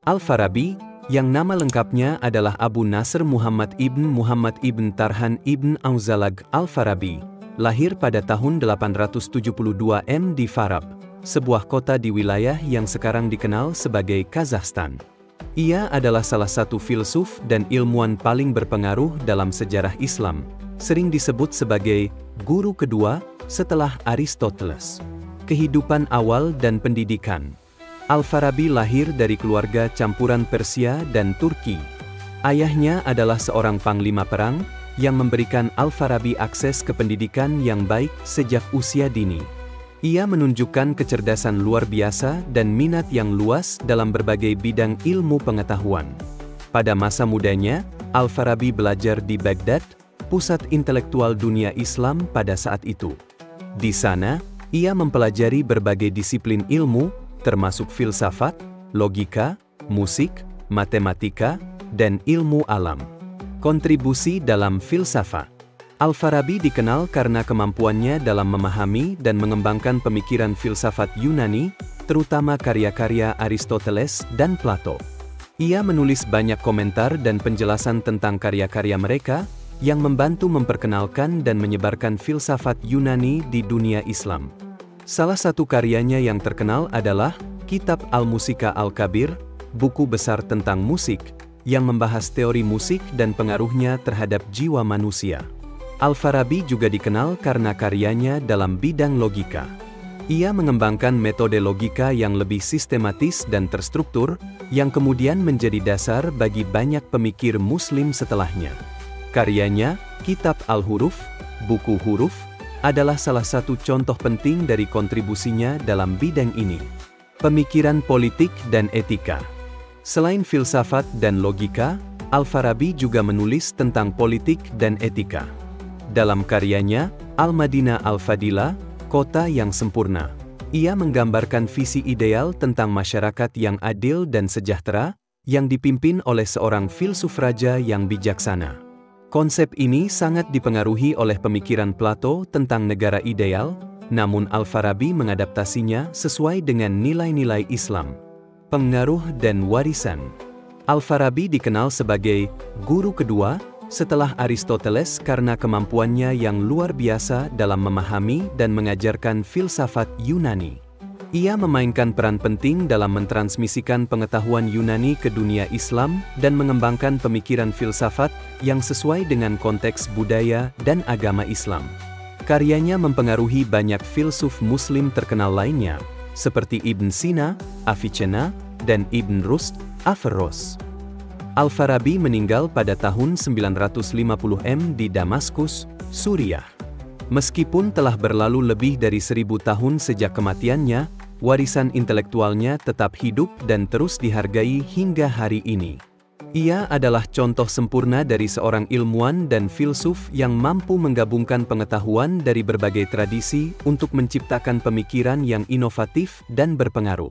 Al-Farabi, yang nama lengkapnya adalah Abu Nasr Muhammad ibn Tarhan ibn Auzalag Al-Farabi, lahir pada tahun 872 di Farab, sebuah kota di wilayah yang sekarang dikenal sebagai Kazakhstan. Ia adalah salah satu filsuf dan ilmuwan paling berpengaruh dalam sejarah Islam, sering disebut sebagai guru kedua setelah Aristoteles. Kehidupan awal dan pendidikan. Al-Farabi lahir dari keluarga campuran Persia dan Turki. Ayahnya adalah seorang panglima perang yang memberikan Al-Farabi akses ke pendidikan yang baik sejak usia dini. Ia menunjukkan kecerdasan luar biasa dan minat yang luas dalam berbagai bidang ilmu pengetahuan. Pada masa mudanya, Al-Farabi belajar di Baghdad, pusat intelektual dunia Islam pada saat itu. Di sana, ia mempelajari berbagai disiplin ilmu, termasuk filsafat, logika, musik, matematika, dan ilmu alam. Kontribusi dalam filsafat. Al-Farabi dikenal karena kemampuannya dalam memahami dan mengembangkan pemikiran filsafat Yunani, terutama karya-karya Aristoteles dan Plato. Ia menulis banyak komentar dan penjelasan tentang karya-karya mereka, yang membantu memperkenalkan dan menyebarkan filsafat Yunani di dunia Islam. Salah satu karyanya yang terkenal adalah Kitab Al-Musika Al-Kabir, buku besar tentang musik, yang membahas teori musik dan pengaruhnya terhadap jiwa manusia. Al-Farabi juga dikenal karena karyanya dalam bidang logika. Ia mengembangkan metode logika yang lebih sistematis dan terstruktur, yang kemudian menjadi dasar bagi banyak pemikir Muslim setelahnya. Karyanya, Kitab Al-Huruf, buku huruf, adalah salah satu contoh penting dari kontribusinya dalam bidang ini. Pemikiran politik dan etika. Selain filsafat dan logika, Al-Farabi juga menulis tentang politik dan etika. Dalam karyanya, Al-Madinah Al-Fadila, Kota yang Sempurna, ia menggambarkan visi ideal tentang masyarakat yang adil dan sejahtera, yang dipimpin oleh seorang filsuf raja yang bijaksana. Konsep ini sangat dipengaruhi oleh pemikiran Plato tentang negara ideal, namun Al-Farabi mengadaptasinya sesuai dengan nilai-nilai Islam. Pengaruh dan warisan. Al-Farabi dikenal sebagai guru kedua setelah Aristoteles karena kemampuannya yang luar biasa dalam memahami dan mengajarkan filsafat Yunani. Ia memainkan peran penting dalam mentransmisikan pengetahuan Yunani ke dunia Islam dan mengembangkan pemikiran filsafat yang sesuai dengan konteks budaya dan agama Islam. Karyanya mempengaruhi banyak filsuf Muslim terkenal lainnya, seperti Ibn Sina, Avicenna, dan Ibn Rushd, Averroes. Al-Farabi meninggal pada tahun 950 di Damaskus, Suriah. Meskipun telah berlalu lebih dari 1000 tahun sejak kematiannya, warisan intelektualnya tetap hidup dan terus dihargai hingga hari ini. Ia adalah contoh sempurna dari seorang ilmuwan dan filsuf yang mampu menggabungkan pengetahuan dari berbagai tradisi untuk menciptakan pemikiran yang inovatif dan berpengaruh.